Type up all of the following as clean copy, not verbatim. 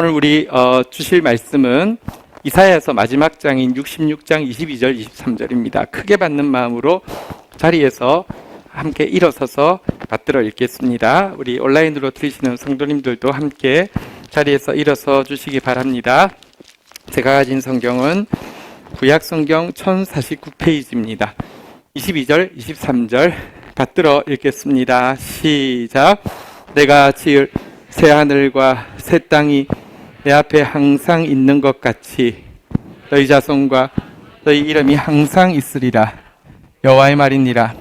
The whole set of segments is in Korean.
오늘 우리 주실 말씀은 이사야서 마지막 장인 66장 22절 23절입니다. 크게 받는 마음으로 자리에서 함께 일어서서 받들어 읽겠습니다. 우리 온라인으로 들으시는 성도님들도 함께 자리에서 일어서 주시기 바랍니다. 제가 가진 성경은 구약 성경 1049페이지입니다. 22절 23절 받들어 읽겠습니다. 시작. 내가 지을 새 하늘과 새 땅이 내 앞에 항상 있는 것 같이 너희 자손과 너희 이름이 항상 있으리라. 여호와의 말이니라.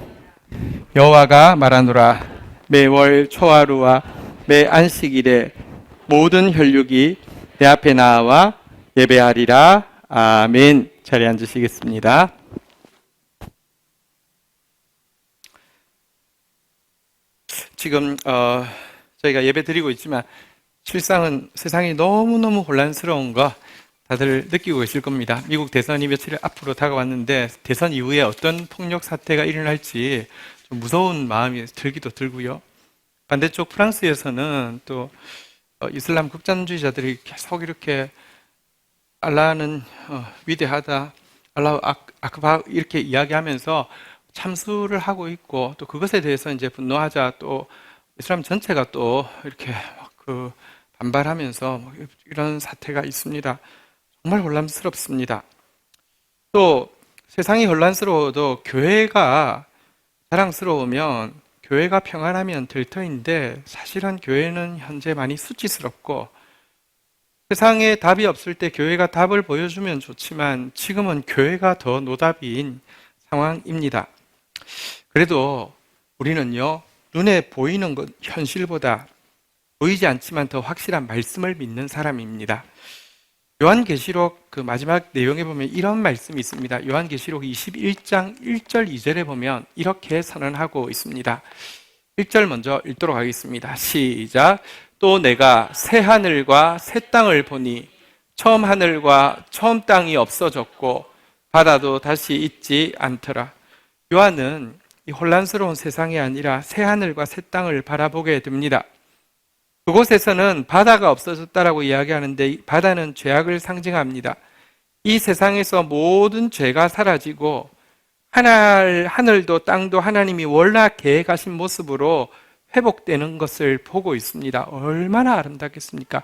여호와가 말하노라. 매월 초하루와 매 안식일에 모든 혈육이 내 앞에 나와 예배하리라. 아멘. 자리에 앉으시겠습니다. 지금 저희가 예배 드리고 있지만 실상은 세상이 너무너무 혼란스러운 거 다들 느끼고 계실 겁니다. 미국 대선이 며칠 앞으로 다가왔는데 대선 이후에 어떤 폭력 사태가 일어날지 좀 무서운 마음이 들기도 들고요. 반대쪽 프랑스에서는 또 이슬람 극단주의자들이 계속 이렇게 알라는 위대하다, 알라후 아크바 이렇게 이야기하면서 참수를 하고 있고, 또 그것에 대해서 이제 분노하자 또 이슬람 전체가 또 이렇게 반발하면서 이런 사태가 있습니다. 정말 혼란스럽습니다. 또 세상이 혼란스러워도 교회가 자랑스러우면, 교회가 평안하면 될 터인데, 사실은 교회는 현재 많이 수치스럽고, 세상에 답이 없을 때 교회가 답을 보여주면 좋지만 지금은 교회가 더 노답인 상황입니다. 그래도 우리는요, 눈에 보이는 것, 현실보다 보이지 않지만 더 확실한 말씀을 믿는 사람입니다. 요한계시록 그 마지막 내용에 보면 이런 말씀이 있습니다. 요한계시록 21장 1절 2절에 보면 이렇게 선언하고 있습니다. 1절 먼저 읽도록 하겠습니다. 시작. 또 내가 새 하늘과 새 땅을 보니 처음 하늘과 처음 땅이 없어졌고 바다도 다시 있지 않더라. 요한은 이 혼란스러운 세상이 아니라 새 하늘과 새 땅을 바라보게 됩니다. 그곳에서는 바다가 없어졌다라고 이야기하는데, 바다는 죄악을 상징합니다. 이 세상에서 모든 죄가 사라지고 하늘도 땅도 하나님이 원래 계획하신 모습으로 회복되는 것을 보고 있습니다. 얼마나 아름답겠습니까?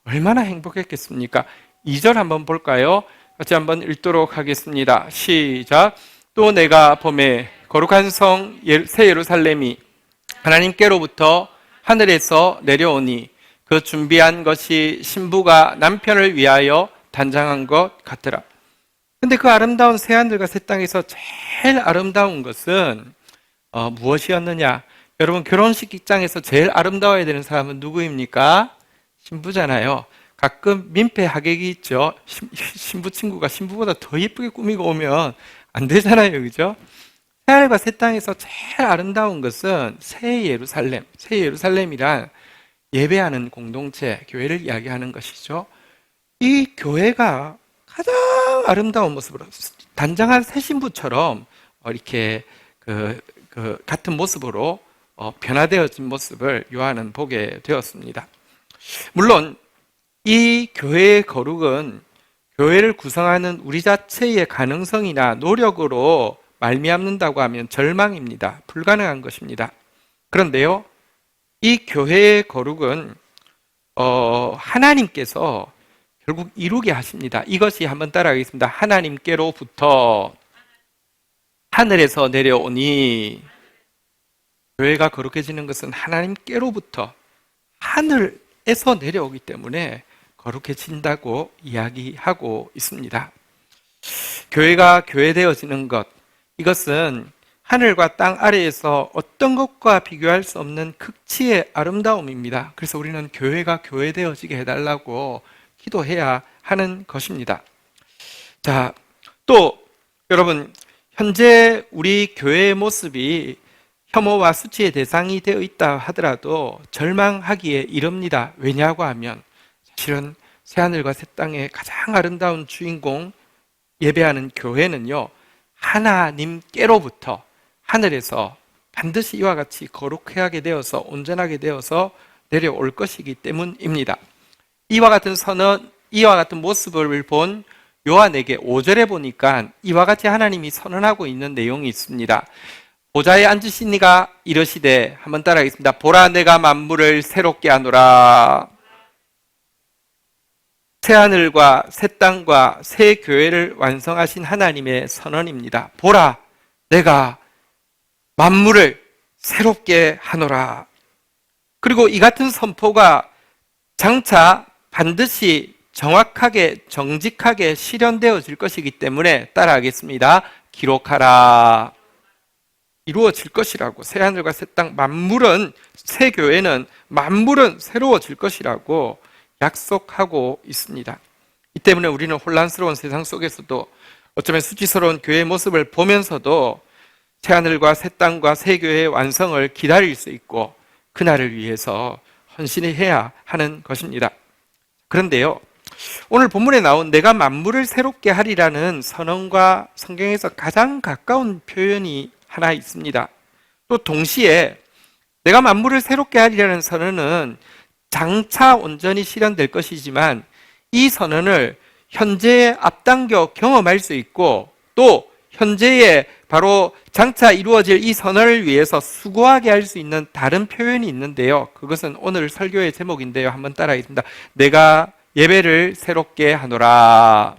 얼마나 행복했겠습니까? 2절 한번 볼까요? 같이 한번 읽도록 하겠습니다. 시작. 또 내가 봄에 거룩한 성 새 예루살렘이 하나님께로부터 하늘에서 내려오니 그 준비한 것이 신부가 남편을 위하여 단장한 것 같더라. 근데 그 아름다운 새 하늘과 새 땅에서 제일 아름다운 것은 무엇이었느냐? 여러분, 결혼식장에서 제일 아름다워야 되는 사람은 누구입니까? 신부잖아요. 가끔 민폐 하객이 있죠. 신부 친구가 신부보다 더 예쁘게 꾸미고 오면 안 되잖아요, 그죠? 새 하늘과 새 땅에서 제일 아름다운 것은 새 예루살렘. 새 예루살렘이란 예배하는 공동체, 교회를 이야기하는 것이죠. 이 교회가 가장 아름다운 모습으로, 단장한 새 신부처럼 이렇게 같은 모습으로 변화되어진 모습을 요한은 보게 되었습니다. 물론 이 교회의 거룩은 교회를 구성하는 우리 자체의 가능성이나 노력으로 말미암는다고 하면 절망입니다. 불가능한 것입니다. 그런데요, 이 교회의 거룩은 하나님께서 결국 이루게 하십니다. 이것이 한번 따라하겠습니다. 하나님께로부터 하늘에서 내려오니, 교회가 거룩해지는 것은 하나님께로부터 하늘에서 내려오기 때문에 거룩해진다고 이야기하고 있습니다. 교회가 교회되어지는 것, 이것은 하늘과 땅 아래에서 어떤 것과 비교할 수 없는 극치의 아름다움입니다. 그래서 우리는 교회가 교회되어지게 해달라고 기도해야 하는 것입니다. 자, 또 여러분, 현재 우리 교회의 모습이 혐오와 수치의 대상이 되어 있다 하더라도 절망하기에 이릅니다. 왜냐고 하면 사실은 새하늘과 새 땅의 가장 아름다운 주인공 예배하는 교회는요, 하나님께로부터 하늘에서 반드시 이와 같이 거룩하게 되어서 온전하게 되어서 내려올 것이기 때문입니다. 이와 같은 선언, 이와 같은 모습을 본 요한에게 5절에 보니까 이와 같이 하나님이 선언하고 있는 내용이 있습니다. 보좌에 앉으신 이가 이러시되, 한번 따라하겠습니다. 보라, 내가 만물을 새롭게 하노라. 새 하늘과 새 땅과 새 교회를 완성하신 하나님의 선언입니다. 보라, 내가 만물을 새롭게 하노라. 그리고 이 같은 선포가 장차 반드시 정확하게 정직하게 실현되어질 것이기 때문에 따라하겠습니다. 기록하라. 이루어질 것이라고. 새하늘과 새 땅, 만물은, 새 교회는, 만물은 새로워질 것이라고 약속하고 있습니다. 이 때문에 우리는 혼란스러운 세상 속에서도 어쩌면 수치스러운 교회의 모습을 보면서도 새하늘과 새 땅과 새 교회의 완성을 기다릴 수 있고 그날을 위해서 헌신을 해야 하는 것입니다. 그런데요, 오늘 본문에 나온 내가 만물을 새롭게 하리라는 선언과 성경에서 가장 가까운 표현이 하나 있습니다. 또 동시에 내가 만물을 새롭게 하리라는 선언은 장차 온전히 실현될 것이지만 이 선언을 현재에 앞당겨 경험할 수 있고 또 현재에 바로 장차 이루어질 이 선언을 위해서 수고하게 할 수 있는 다른 표현이 있는데요. 그것은 오늘 설교의 제목인데요. 한번 따라하겠습니다. 내가 예배를 새롭게 하노라.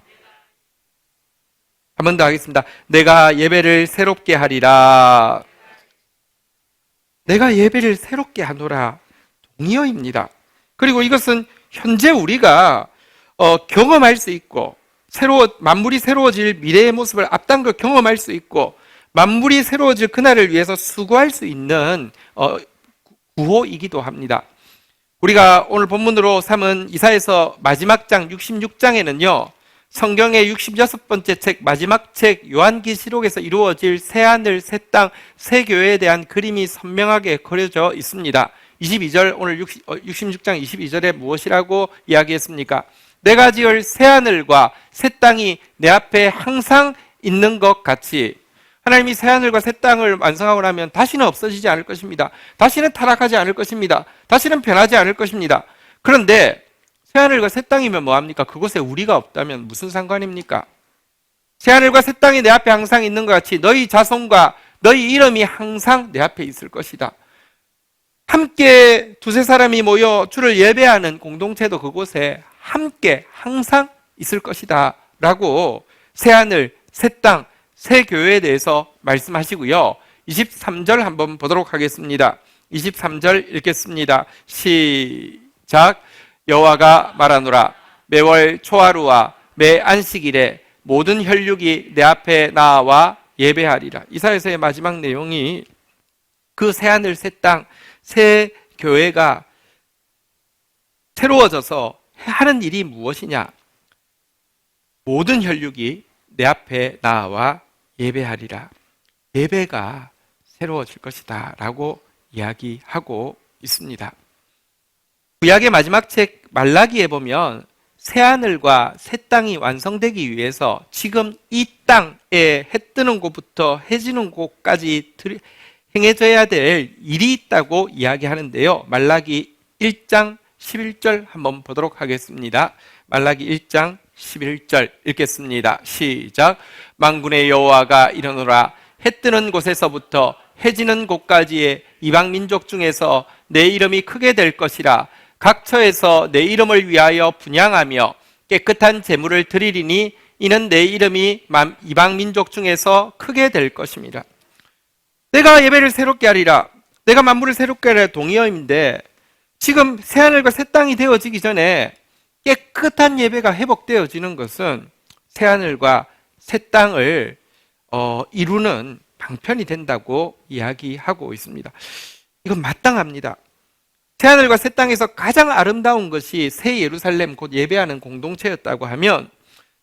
한 번 더 하겠습니다. 내가 예배를 새롭게 하리라. 내가 예배를 새롭게 하노라. 동의어입니다. 그리고 이것은 현재 우리가 경험할 수 있고 만물이 새로워질 미래의 모습을 앞당겨 경험할 수 있고 만물이 새로워질 그날을 위해서 수고할 수 있는 구호이기도 합니다. 우리가 오늘 본문으로 삼은 이사야서 마지막 장 66장에는요. 성경의 66번째 책 마지막 책 요한계시록에서 이루어질 새하늘, 새 땅, 새 교회에 대한 그림이 선명하게 그려져 있습니다. 22절, 오늘 66장 22절에 무엇이라고 이야기했습니까? 내가 지을 새하늘과 새 땅이 내 앞에 항상 있는 것 같이 하나님이 새하늘과 새 땅을 완성하고 나면 다시는 없어지지 않을 것입니다. 다시는 타락하지 않을 것입니다. 다시는 변하지 않을 것입니다. 그런데 새하늘과 새 땅이면 뭐합니까? 그곳에 우리가 없다면 무슨 상관입니까? 새하늘과 새 땅이 내 앞에 항상 있는 것 같이 너희 자손과 너희 이름이 항상 내 앞에 있을 것이다. 함께 두세 사람이 모여 주를 예배하는 공동체도 그곳에 함께 항상 있을 것이다 라고 새하늘, 새 땅, 새 교회에 대해서 말씀하시고요. 23절 한번 보도록 하겠습니다. 23절 읽겠습니다. 시작. 여호와가 말하노라. 매월 초하루와 매 안식일에 모든 혈육이 내 앞에 나와 예배하리라. 이사야서의 마지막 내용이 그 새하늘, 새 땅, 새 교회가 새로워져서 하는 일이 무엇이냐? 모든 혈육이 내 앞에 나와 예배하리라. 예배가 새로워질 것이다 라고 이야기하고 있습니다. 구약의 마지막 책 말라기에 보면 새하늘과 새 땅이 완성되기 위해서 지금 이 땅에 해 뜨는 곳부터 해 지는 곳까지 행해져야 될 일이 있다고 이야기하는데요. 말라기 1장 11절 한번 보도록 하겠습니다. 말라기 1장 11절 읽겠습니다. 시작. 만군의 여호와가 이르노라. 해 뜨는 곳에서부터 해 지는 곳까지의 이방 민족 중에서 내 이름이 크게 될 것이라. 각 처에서 내 이름을 위하여 분향하며 깨끗한 제물을 드리리니 이는 내 이름이 이방 민족 중에서 크게 될 것입니다. 내가 예배를 새롭게 하리라. 내가 만물을 새롭게 하리라 동의어인데 지금 새하늘과 새 땅이 되어지기 전에 깨끗한 예배가 회복되어지는 것은 새하늘과 새 땅을 이루는 방편이 된다고 이야기하고 있습니다. 이건 마땅합니다. 새하늘과 새 땅에서 가장 아름다운 것이 새 예루살렘 곧 예배하는 공동체였다고 하면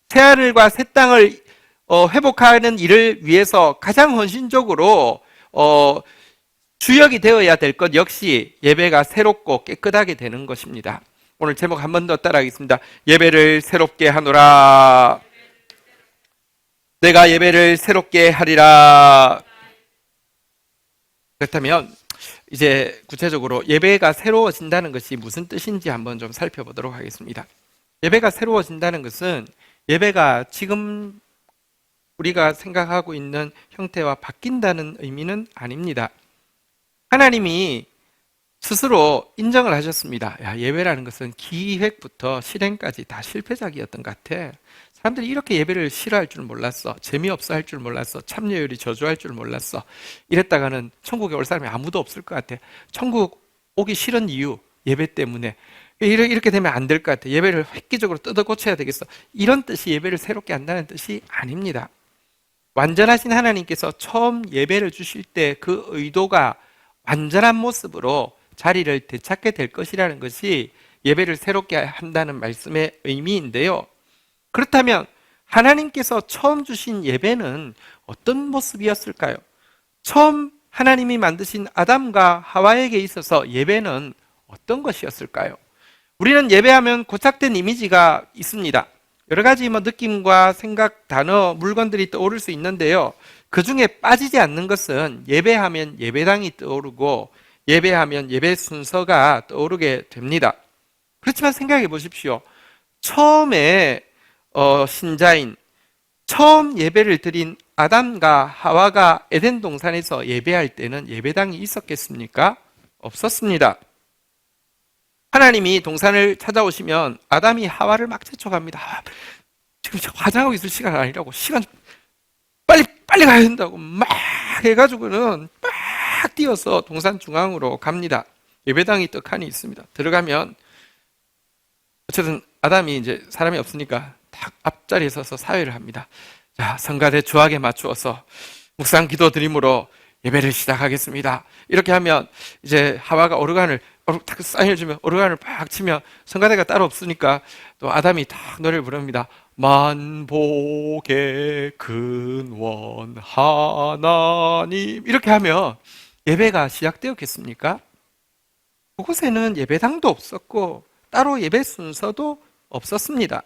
새하늘과 새 땅을 회복하는 일을 위해서 가장 헌신적으로 주역이 되어야 될 것 역시 예배가 새롭고 깨끗하게 되는 것입니다. 오늘 제목 한 번 더 따라하겠습니다. 예배를 새롭게 하노라. 내가 예배를 새롭게 하리라. 그렇다면 이제 구체적으로 예배가 새로워진다는 것이 무슨 뜻인지 한번 좀 살펴보도록 하겠습니다. 예배가 새로워진다는 것은 예배가 지금 우리가 생각하고 있는 형태와 바뀐다는 의미는 아닙니다. 하나님이 스스로 인정을 하셨습니다. 야, 예배라는 것은 기획부터 실행까지 다 실패작이었던 것 같아. 사람들이 이렇게 예배를 싫어할 줄 몰랐어. 재미없어 할 줄 몰랐어. 참여율이 저조할 줄 몰랐어. 이랬다가는 천국에 올 사람이 아무도 없을 것 같아. 천국 오기 싫은 이유, 예배 때문에. 이렇게 되면 안 될 것 같아. 예배를 획기적으로 뜯어 고쳐야 되겠어. 이런 뜻이 예배를 새롭게 한다는 뜻이 아닙니다. 완전하신 하나님께서 처음 예배를 주실 때 그 의도가 완전한 모습으로 자리를 되찾게 될 것이라는 것이 예배를 새롭게 한다는 말씀의 의미인데요. 그렇다면 하나님께서 처음 주신 예배는 어떤 모습이었을까요? 처음 하나님이 만드신 아담과 하와에게 있어서 예배는 어떤 것이었을까요? 우리는 예배하면 고착된 이미지가 있습니다. 여러 가지 느낌과 생각, 단어, 물건들이 떠오를 수 있는데요. 그 중에 빠지지 않는 것은 예배하면 예배당이 떠오르고 예배하면 예배 순서가 떠오르게 됩니다. 그렇지만 생각해 보십시오. 처음에 신자인 처음 예배를 드린 아담과 하와가 에덴 동산에서 예배할 때는 예배당이 있었겠습니까? 없었습니다. 하나님이 동산을 찾아오시면 아담이 하와를 막 재촉합니다. 지금 화장하고 있을 시간 아니라고, 시간 빨리 가야 된다고 막 해가지고는 막 뛰어서 동산 중앙으로 갑니다. 예배당이 떡하니 있습니다. 들어가면 어쨌든 아담이 이제 사람이 없으니까 딱 앞자리에 서서 사회를 합니다. 자, 성가대 주악에 맞추어서 묵상 기도 드림으로 예배를 시작하겠습니다. 이렇게 하면 이제 하와가 오르간을 딱 사인을 주면 오르간을 팍 치면 성가대가 따로 없으니까 또 아담이 딱 노래를 부릅니다. 만복의 근원 하나님, 이렇게 하면 예배가 시작되었겠습니까? 그곳에는 예배당도 없었고 따로 예배 순서도 없었습니다.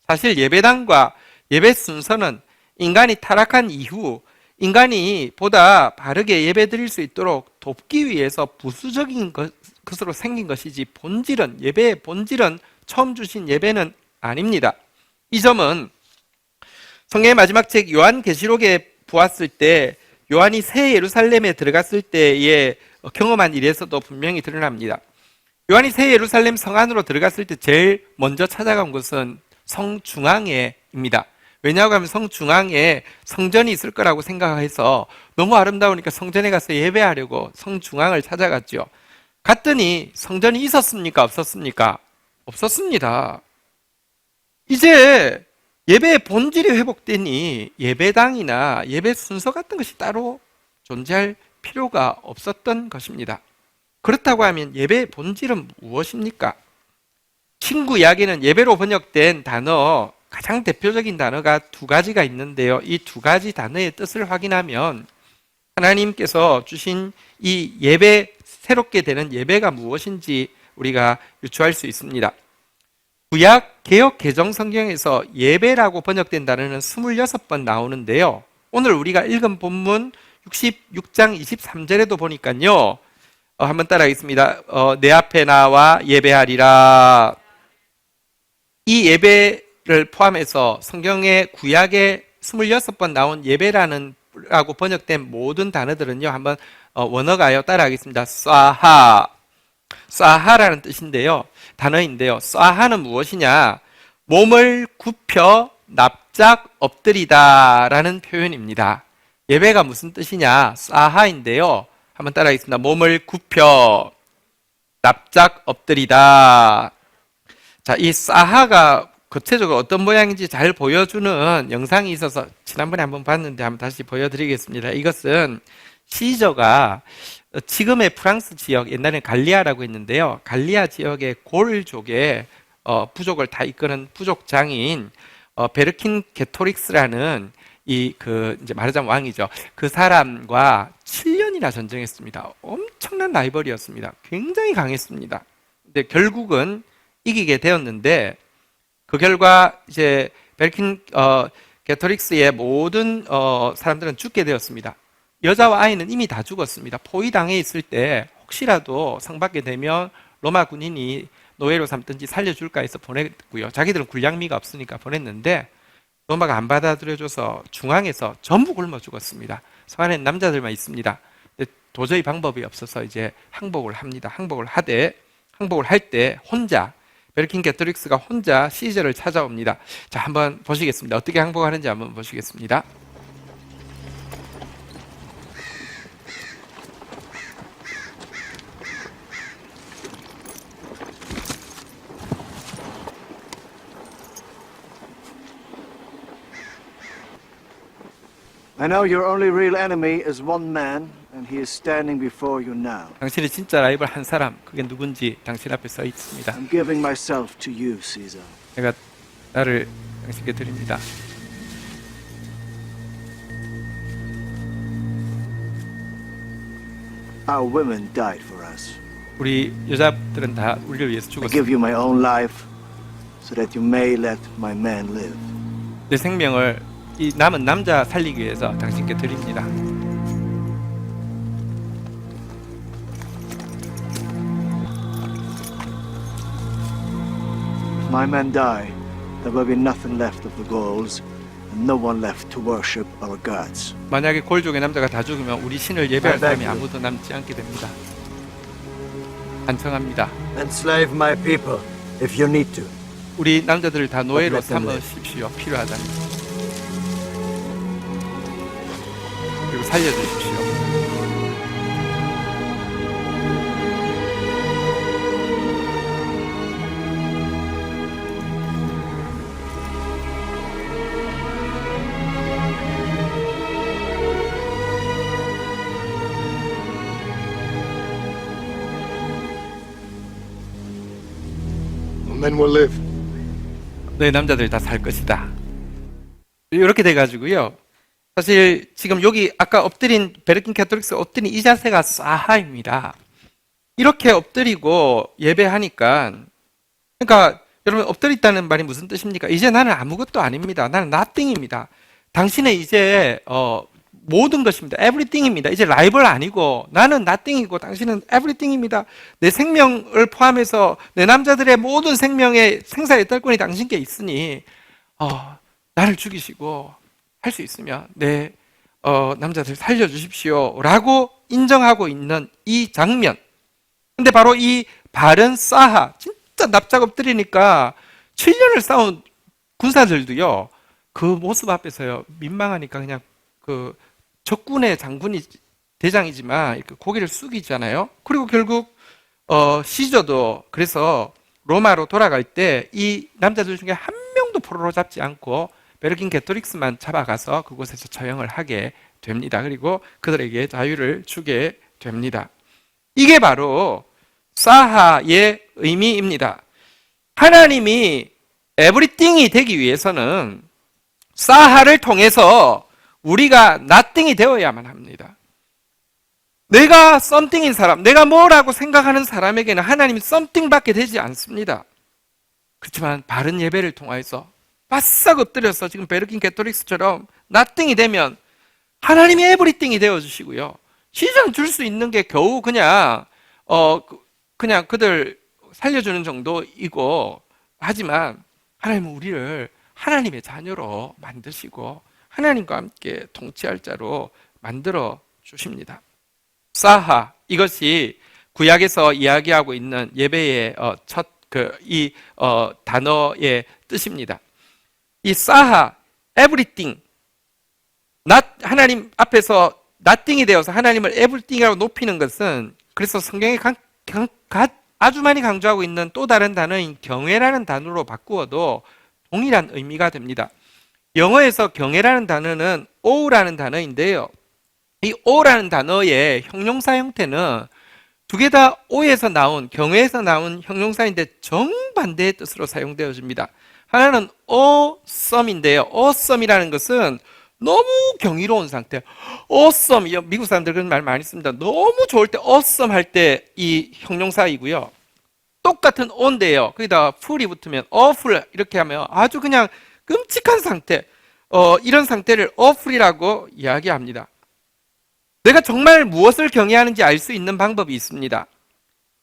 사실 예배당과 예배 순서는 인간이 타락한 이후 인간이 보다 바르게 예배 드릴 수 있도록 돕기 위해서 부수적인 것으로 생긴 것이지, 본질은, 예배의 본질은 처음 주신 예배는 아닙니다. 이 점은 성경의 마지막 책 요한계시록에 보았을 때 요한이 새 예루살렘에 들어갔을 때에 경험한 일에서도 분명히 드러납니다. 요한이 새 예루살렘 성 안으로 들어갔을 때 제일 먼저 찾아간 곳은 성 중앙에입니다. 왜냐하고 하면 성 중앙에 성전이 있을 거라고 생각해서 너무 아름다우니까 성전에 가서 예배하려고 성 중앙을 찾아갔죠. 갔더니 성전이 있었습니까? 없었습니까? 없었습니다. 이제 예배의 본질이 회복되니 예배당이나 예배 순서 같은 것이 따로 존재할 필요가 없었던 것입니다. 그렇다고 하면 예배의 본질은 무엇입니까? 신구 이야기는 예배로 번역된 단어, 가장 대표적인 단어가 두 가지가 있는데요. 이 두 가지 단어의 뜻을 확인하면 하나님께서 주신 이 예배, 새롭게 되는 예배가 무엇인지 우리가 유추할 수 있습니다. 구약 개역 개정 성경에서 예배라고 번역된 단어는 26번 나오는데요. 오늘 우리가 읽은 본문 66장 23절에도 보니까요. 한번 따라하겠습니다. 내 앞에 나와 예배하리라. 이 예배를 포함해서 성경의 구약에 26번 나온 예배라는 라고 번역된 모든 단어들은요, 한번 원어가요, 따라하겠습니다. 쏴하라는 뜻인데요, 단어인데요. 쏴하는 무엇이냐? 몸을 굽혀 납작 엎드리다 라는 표현입니다. 예배가 무슨 뜻이냐? 쏴하인데요, 한번 따라하겠습니다. 몸을 굽혀 납작 엎드리다. 자, 이 쏴하가 구체적으로 어떤 모양인지 잘 보여주는 영상이 있어서 지난번에 한번 봤는데 한번 다시 보여드리겠습니다. 이것은 시저가 지금의 프랑스 지역, 옛날에는 갈리아라고 했는데요, 갈리아 지역의 골족의 부족을 다 이끄는 부족장인 베르킨 게토릭스라는 이제 말하자면 왕이죠. 그 사람과 7년이나 전쟁했습니다. 엄청난 라이벌이었습니다. 굉장히 강했습니다. 근데 결국은 이기게 되었는데, 그 결과 이제 베르킨 게토릭스의 모든 사람들은 죽게 되었습니다. 여자와 아이는 이미 다 죽었습니다. 포위당해 있을 때 혹시라도 상받게 되면 로마 군인이 노예로 삼든지 살려줄까 해서 보냈고요. 자기들은 군량미가 없으니까 보냈는데 로마가 안 받아들여줘서 중앙에서 전부 굶어 죽었습니다. 성 안에는 남자들만 있습니다. 근데 도저히 방법이 없어서 이제 항복을 합니다. 항복을 할 때 혼자 베르킨게토릭스가 혼자 시저를 찾아옵니다. 자, 한번 보시겠습니다. 어떻게 항복하는지 한번 보시겠습니다. I know your only real enemy is one man, and he is standing before you now. 당신의 진짜 라이벌 한 사람, 그게 누군지 당신 앞에 서 있습니다. I'm giving myself to you, Caesar. 내가 나를 당신께 드립니다. Our women died for us. 우리 여자들은 다 우리를 위해서 I give 죽었습니다. you my own life, so that you may let my man live. 내 생명을 이 남은 남자 살리기 위해서 당신께 드립니다. If my men die, there will be nothing left of the Gauls, and no one left to worship our gods. 만약에 골족의 남자가 다 죽으면 우리 신을 예배할 사람이 아무도 남지 않게 됩니다. 반성합니다. Enslave my people, if you need to. 우리 남자들을 다 노예로 Let them live. 삼으십시오. 필요하다면. 그리고 살려주십시오. Men will live. 너희 남자들이 다 살 것이다. 이렇게 돼가지고요. 사실 지금 여기 아까 엎드린 베르킨게토릭스 엎드린 이 자세가 사하입니다. 이렇게 엎드리고 예배하니까, 그러니까 여러분 엎드렸다는 말이 무슨 뜻입니까? 이제 나는 아무것도 아닙니다. 나는 nothing입니다. 당신은 이제 모든 것입니다. everything입니다. 이제 라이벌 아니고 나는 nothing이고 당신은 everything입니다. 내 생명을 포함해서 내 남자들의 모든 생명의 생사의 딸권이 당신께 있으니 나를 죽이시고 할 수 있으면 내 남자들 살려주십시오 라고 인정하고 있는 이 장면. 근데 바로 이 바른 사하, 진짜 납작 엎드리니까 7년을 싸운 군사들도요, 그 모습 앞에서요 민망하니까 그냥 그 적군의 장군이 대장이지만 이렇게 고개를 숙이잖아요. 그리고 결국 시저도 그래서 로마로 돌아갈 때 이 남자들 중에 한 명도 포로로 잡지 않고 베르킨게토릭스만 잡아가서 그곳에서 처형을 하게 됩니다. 그리고 그들에게 자유를 주게 됩니다. 이게 바로 사하의 의미입니다. 하나님이 에브리띵이 되기 위해서는 사하를 통해서 우리가 nothing이 되어야만 합니다. 내가 something인 사람, 내가 뭐라고 생각하는 사람에게는 하나님이 something밖에 되지 않습니다. 그렇지만 바른 예배를 통해서 바싹 엎드려서 지금 베르킨게토릭스처럼 nothing이 되면 하나님이 everything이 되어주시고요. 시장 줄 수 있는 게 겨우 그냥 그들 살려주는 정도이고, 하지만 하나님은 우리를 하나님의 자녀로 만드시고 하나님과 함께 통치할 자로 만들어 주십니다. 사하, 이것이 구약에서 이야기하고 있는 예배의 첫 단어의 뜻입니다. 이 사하, everything, 하나님 앞에서 nothing이 되어서 하나님을 everything이라고 높이는 것은, 그래서 성경에 아주 많이 강조하고 있는 또 다른 단어인 경외라는 단어로 바꾸어도 동일한 의미가 됩니다. 영어에서 경외라는 단어는 aw라는 단어인데요. 이 aw라는 단어의 형용사 형태는 두 개 다 o에서 나온, 경외에서 나온 형용사인데 정반대의 뜻으로 사용되어집니다. 하나는 awesome인데요. awesome이라는 것은 너무 경이로운 상태. awesome, 미국 사람들 그런 말 많이 씁니다. 너무 좋을 때 awesome 할 때 이 형용사이고요. 똑같은 on인데요. 거기다 ful이 붙으면 awful 이렇게 하면 아주 그냥 끔찍한 상태, 이런 상태를 awful이라고 이야기합니다. 내가 정말 무엇을 경외하는지 알 수 있는 방법이 있습니다.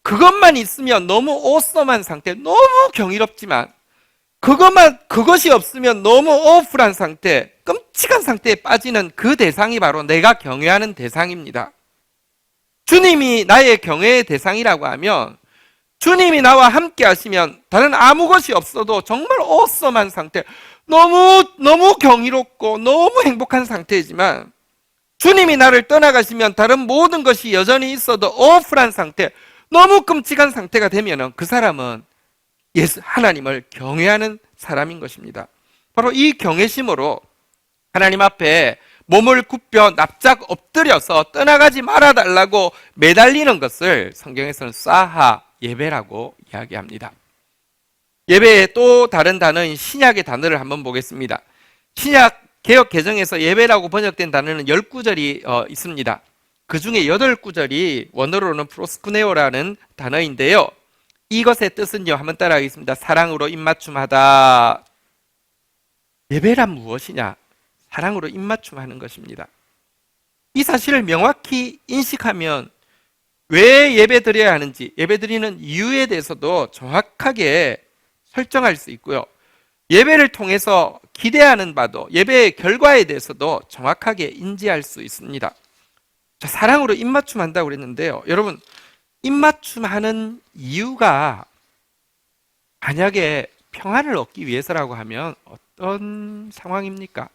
그것만 있으면 너무 오썸한 상태, 너무 경이롭지만 그것이 없으면 너무 어플한 상태, 끔찍한 상태에 빠지는 그 대상이 바로 내가 경외하는 대상입니다. 주님이 나의 경외의 대상이라고 하면 주님이 나와 함께 하시면 다른 아무 것이 없어도 정말 어썸한 상태, 너무 경이롭고 너무 행복한 상태이지만 주님이 나를 떠나가시면 다른 모든 것이 여전히 있어도 어플한 상태, 너무 끔찍한 상태가 되면 그 사람은 하나님을 경외하는 사람인 것입니다. 바로 이 경외심으로 하나님 앞에 몸을 굽혀 납작 엎드려서 떠나가지 말아달라고 매달리는 것을 성경에서는 사하 예배라고 이야기합니다. 예배의 또 다른 단어인 신약의 단어를 한번 보겠습니다. 신약 개역 개정에서 예배라고 번역된 단어는 10구절이 있습니다. 그 중에 8구절이 원어로는 프로스쿠네오라는 단어인데요. 이것의 뜻은요, 한번 따라하겠습니다. 사랑으로 입맞춤하다. 예배란 무엇이냐? 사랑으로 입맞춤하는 것입니다. 이 사실을 명확히 인식하면 왜 예배 드려야 하는지, 예배 드리는 이유에 대해서도 정확하게 설정할 수 있고요. 예배를 통해서 기대하는 바도, 예배의 결과에 대해서도 정확하게 인지할 수 있습니다. 자, 사랑으로 입맞춤한다고 그랬는데요. 여러분, 입맞춤하는 이유가 만약에 평안을 얻기 위해서라고 하면 어떤 상황입니까?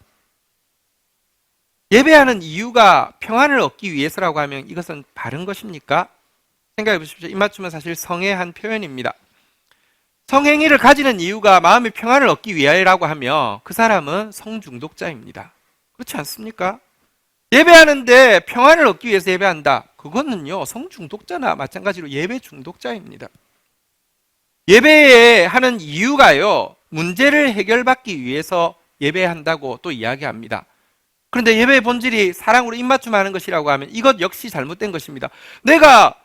예배하는 이유가 평안을 얻기 위해서라고 하면 이것은 바른 것입니까? 생각해 보십시오. 입맞춤은 사실 성의 한 표현입니다. 성행위를 가지는 이유가 마음의 평안을 얻기 위하여라고 하면 그 사람은 성중독자입니다. 그렇지 않습니까? 예배하는데 평안을 얻기 위해서 예배한다. 그거는요, 성중독자나 마찬가지로 예배 중독자입니다. 예배에 하는 이유가요, 문제를 해결받기 위해서 예배한다고 또 이야기합니다. 그런데 예배의 본질이 사랑으로 입맞춤하는 것이라고 하면 이것 역시 잘못된 것입니다. 내가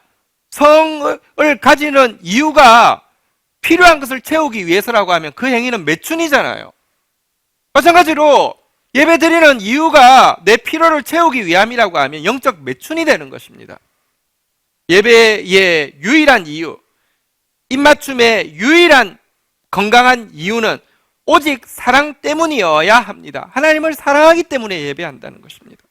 성을 가지는 이유가 필요한 것을 채우기 위해서라고 하면 그 행위는 매춘이잖아요. 마찬가지로 예배 드리는 이유가 내 필요를 채우기 위함이라고 하면 영적 매춘이 되는 것입니다. 예배의 유일한 이유, 입맞춤의 유일한 건강한 이유는 오직 사랑 때문이어야 합니다. 하나님을 사랑하기 때문에 예배한다는 것입니다.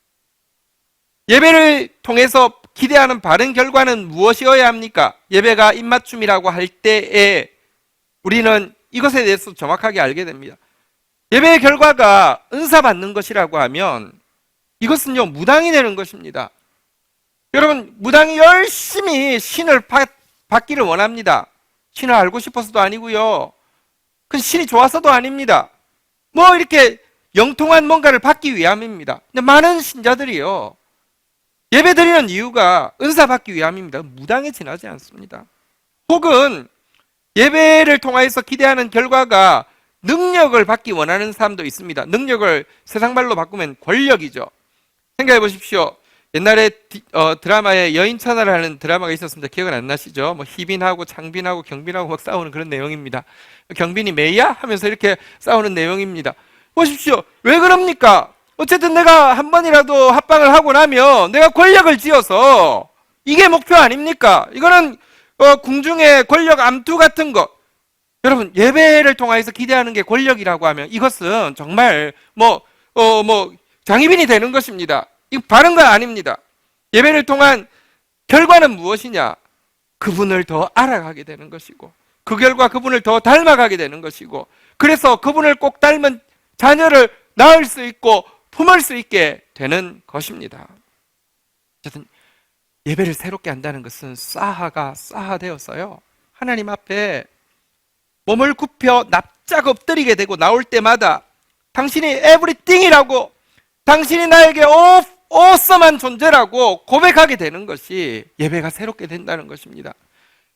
예배를 통해서 기대하는 바른 결과는 무엇이어야 합니까? 예배가 입맞춤이라고 할 때에 우리는 이것에 대해서 정확하게 알게 됩니다. 예배의 결과가 은사 받는 것이라고 하면 이것은요, 무당이 되는 것입니다. 여러분, 무당이 열심히 신을 받기를 원합니다. 신을 알고 싶어서도 아니고요, 그 신이 좋아서도 아닙니다. 뭐 이렇게 영통한 뭔가를 받기 위함입니다. 근데 많은 신자들이요, 예배 드리는 이유가 은사 받기 위함입니다. 무당에 지나지 않습니다. 혹은 예배를 통해서 기대하는 결과가 능력을 받기 원하는 사람도 있습니다. 능력을 세상 말로 바꾸면 권력이죠. 생각해 보십시오. 옛날에 드라마에 여인천하라는 드라마가 있었습니다. 기억은 안 나시죠? 뭐 희빈하고 창빈하고 경빈하고 막 싸우는 그런 내용입니다. 경빈이 메이야? 하면서 이렇게 싸우는 내용입니다. 보십시오. 왜 그럽니까? 어쨌든 내가 한 번이라도 합방을 하고 나면 내가 권력을 쥐어서, 이게 목표 아닙니까? 이거는 궁중의 권력 암투 같은 것. 여러분, 예배를 통해서 기대하는 게 권력이라고 하면 이것은 정말 장희빈이 되는 것입니다. 이거 바른 건 아닙니다. 예배를 통한 결과는 무엇이냐? 그분을 더 알아가게 되는 것이고, 그 결과 그분을 더 닮아가게 되는 것이고, 그래서 그분을 꼭 닮은 자녀를 낳을 수 있고 품을 수 있게 되는 것입니다. 어쨌든 예배를 새롭게 한다는 것은 사하가 사하되어서요, 하나님 앞에 몸을 굽혀 납작 엎드리게 되고 나올 때마다 당신이 에브리띵이라고, 당신이 나에게 어썸한 존재라고 고백하게 되는 것이 예배가 새롭게 된다는 것입니다.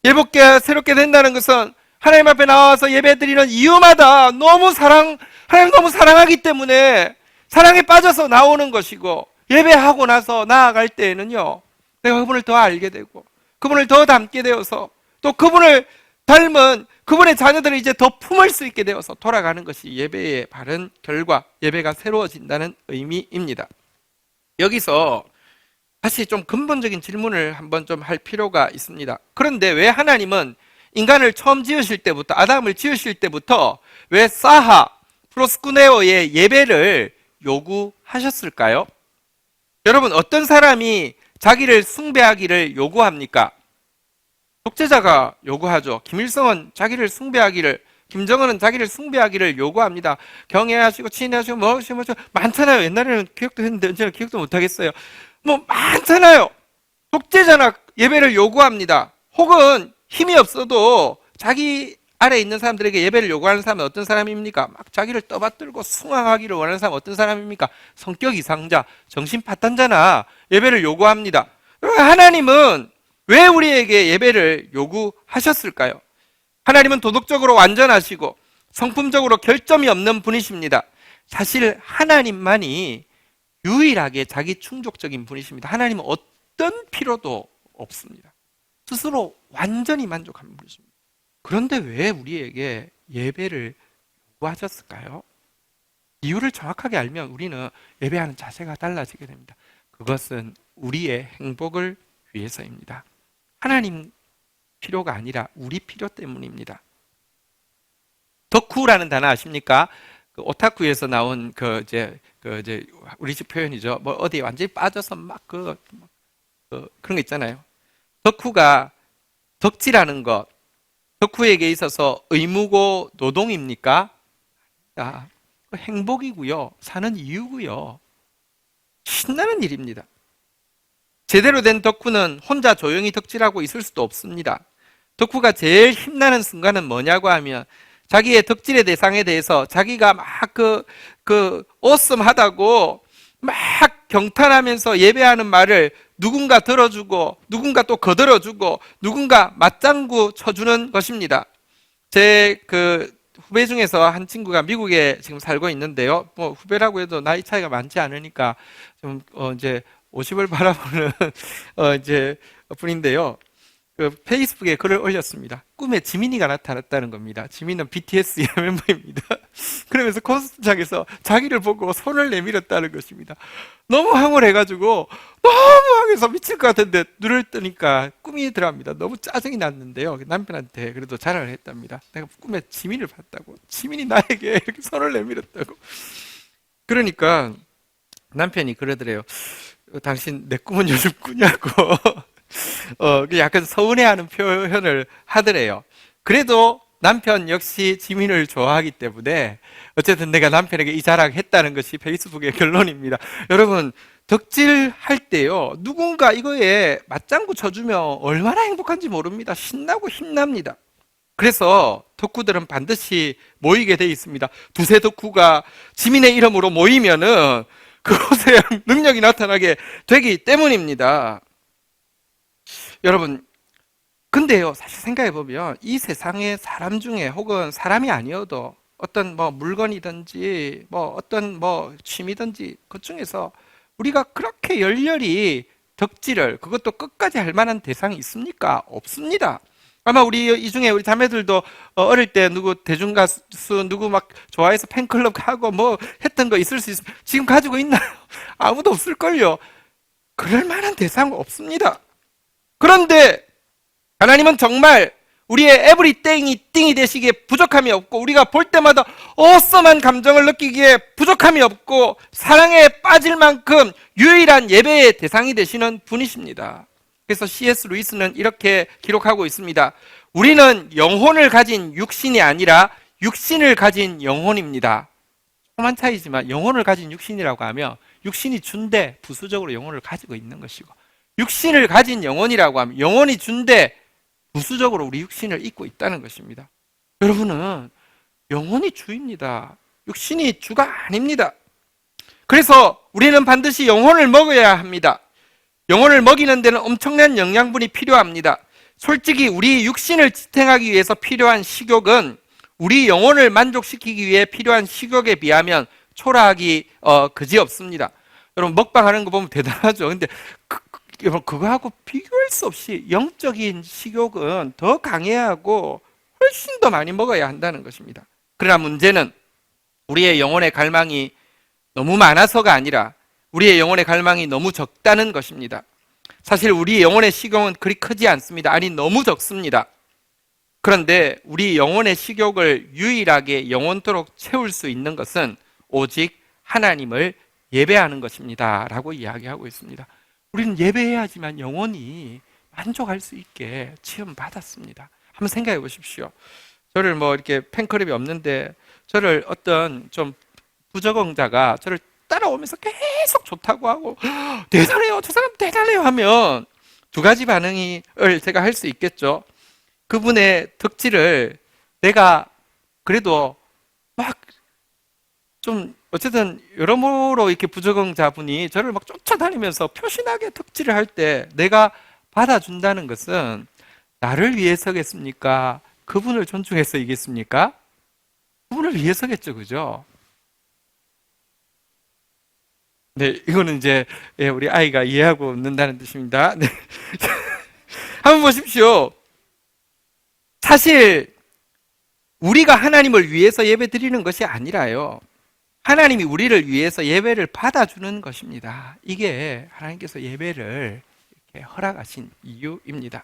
예배가 새롭게 된다는 것은 하나님 앞에 나와서 예배 드리는 이유마다 하나님 너무 사랑하기 때문에 사랑에 빠져서 나오는 것이고, 예배하고 나서 나아갈 때에는요, 내가 그분을 더 알게 되고 그분을 더 닮게 되어서 또 그분을 닮은 그분의 자녀들을 이제 더 품을 수 있게 되어서 돌아가는 것이 예배의 바른 결과, 예배가 새로워진다는 의미입니다. 여기서 다시 좀 근본적인 질문을 한번 좀 할 필요가 있습니다. 그런데 왜 하나님은 인간을 처음 지으실 때부터, 아담을 지으실 때부터 왜 사하, 프로스쿠네오의 예배를 요구하셨을까요? 여러분, 어떤 사람이 자기를 숭배하기를 요구합니까? 독재자가 요구하죠. 김일성은 자기를 숭배하기를, 김정은은 자기를 숭배하기를 요구합니다. 경애하시고 친애하시고 뭐 많잖아요. 옛날에는 기억도 했는데 언제나 기억도 못하겠어요. 뭐 많잖아요. 독재자나 예배를 요구합니다. 혹은 힘이 없어도 자기 아래 있는 사람들에게 예배를 요구하는 사람은 어떤 사람입니까? 막 자기를 떠받들고 숭앙하기를 원하는 사람은 어떤 사람입니까? 성격 이상자, 정신 파탄자나 예배를 요구합니다. 하나님은 왜 우리에게 예배를 요구하셨을까요? 하나님은 도덕적으로 완전하시고 성품적으로 결점이 없는 분이십니다. 사실 하나님만이 유일하게 자기 충족적인 분이십니다. 하나님은 어떤 필요도 없습니다. 스스로 완전히 만족한 분이십니다. 그런데 왜 우리에게 예배를 요구하셨을까요? 이유를 정확하게 알면 우리는 예배하는 자세가 달라지게 됩니다. 그것은 우리의 행복을 위해서입니다. 하나님 필요가 아니라 우리 필요 때문입니다. 덕후라는 단어 아십니까? 그 오타쿠에서 나온 우리 집 표현이죠. 뭐 어디 완전히 빠져서 막 그런 거 있잖아요. 덕후가 덕질하는 것, 덕후에게 있어서 의무고 노동입니까? 아, 행복이고요. 사는 이유고요. 신나는 일입니다. 제대로 된 덕후는 혼자 조용히 덕질하고 있을 수도 없습니다. 덕후가 제일 힘나는 순간은 뭐냐고 하면 자기의 덕질의 대상에 대해서 자기가 막 어썸하다고 막 경탄하면서 예배하는 말을 누군가 들어주고 누군가 또 거들어주고 누군가 맞장구 쳐주는 것입니다. 제 후배 중에서 한 친구가 미국에 지금 살고 있는데요. 뭐 후배라고 해도 나이 차이가 많지 않으니까 좀 이제 50을 바라보는 이제 분인데요. 그 페이스북에 글을 올렸습니다. 꿈에 지민이가 나타났다는 겁니다. 지민은 BTS의 멤버입니다. 그러면서 콘서트장에서 자기를 보고 손을 내밀었다는 것입니다. 너무 황홀해가지고 너무 황해서 미칠 것 같은데 눈을 뜨니까 꿈이더랍니다. 너무 짜증이 났는데요. 남편한테 그래도 자랑을 했답니다. 내가 꿈에 지민을 봤다고. 지민이 나에게 이렇게 손을 내밀었다고. 그러니까 남편이 그러더래요. 당신 내 꿈은 요즘 꾸냐고. 약간 서운해하는 표현을 하더래요. 그래도 남편 역시 지민을 좋아하기 때문에 어쨌든 내가 남편에게 이 자랑을 했다는 것이 페이스북의 결론입니다. 여러분, 덕질할 때요, 누군가 이거에 맞장구 쳐주면 얼마나 행복한지 모릅니다. 신나고 힘납니다. 그래서 덕후들은 반드시 모이게 돼 있습니다. 두세 덕후가 지민의 이름으로 모이면은 그곳에 능력이 나타나게 되기 때문입니다. 여러분, 근데요, 사실 생각해보면 이 세상의 사람 중에 혹은 사람이 아니어도 어떤 뭐 물건이든지 뭐 어떤 뭐 취미든지 그 중에서 우리가 그렇게 열렬히 덕질을 그것도 끝까지 할 만한 대상이 있습니까? 없습니다. 아마 우리 이 중에 우리 자매들도 어릴 때 누구 대중가수 누구 막 좋아해서 팬클럽 하고 뭐 했던 거 있을 수 있습니다. 지금 가지고 있나요? 아무도 없을걸요. 그럴 만한 대상은 없습니다. 그런데 하나님은 정말 우리의 에브리띵이 띵이 되시기에 부족함이 없고 우리가 볼 때마다 어썸한 감정을 느끼기에 부족함이 없고 사랑에 빠질 만큼 유일한 예배의 대상이 되시는 분이십니다. 그래서 C.S. 루이스는 이렇게 기록하고 있습니다. 우리는 영혼을 가진 육신이 아니라 육신을 가진 영혼입니다. 조그만 차이지만 영혼을 가진 육신이라고 하면 육신이 준대 부수적으로 영혼을 가지고 있는 것이고 육신을 가진 영혼이라고 하면 영혼이 준대 부수적으로 우리 육신을 잊고 있다는 것입니다. 여러분은 영혼이 주입니다. 육신이 주가 아닙니다. 그래서 우리는 반드시 영혼을 먹어야 합니다. 영혼을 먹이는 데는 엄청난 영양분이 필요합니다. 솔직히 우리 육신을 지탱하기 위해서 필요한 식욕은 우리 영혼을 만족시키기 위해 필요한 식욕에 비하면 초라하기 그지없습니다. 여러분 먹방하는 거 보면 대단하죠. 근데 그거하고 비교할 수 없이 영적인 식욕은 더 강해하고 훨씬 더 많이 먹어야 한다는 것입니다. 그러나 문제는 우리의 영혼의 갈망이 너무 많아서가 아니라 우리의 영혼의 갈망이 너무 적다는 것입니다. 사실 우리 영혼의 식욕은 그리 크지 않습니다. 아니, 너무 적습니다. 그런데 우리 영혼의 식욕을 유일하게 영원토록 채울 수 있는 것은 오직 하나님을 예배하는 것입니다. 라고 이야기하고 있습니다. 우리는 예배해야지만 영혼이 만족할 수 있게 지음받았습니다. 한번 생각해 보십시오. 저를 뭐 이렇게 팬클럽이 없는데 저를 어떤 좀 부적응자가 저를 따라오면서 계속 좋다고 하고 대단해요, 저 사람 대단해요 하면 두 가지 반응을 제가 할 수 있겠죠. 그분의 덕질을 내가 그래도 막 좀 어쨌든 여러모로 이렇게 부적응자분이 저를 막 쫓아다니면서 표신하게 덕질을 할 때 내가 받아준다는 것은 나를 위해서겠습니까? 그분을 존중해서 이겠습니까? 그분을 위해서겠죠, 그죠? 네, 이거는 이제 우리 아이가 이해하고 있는다는 뜻입니다. 네. 한번 보십시오. 사실 우리가 하나님을 위해서 예배 드리는 것이 아니라요, 하나님이 우리를 위해서 예배를 받아주는 것입니다. 이게 하나님께서 예배를 이렇게 허락하신 이유입니다.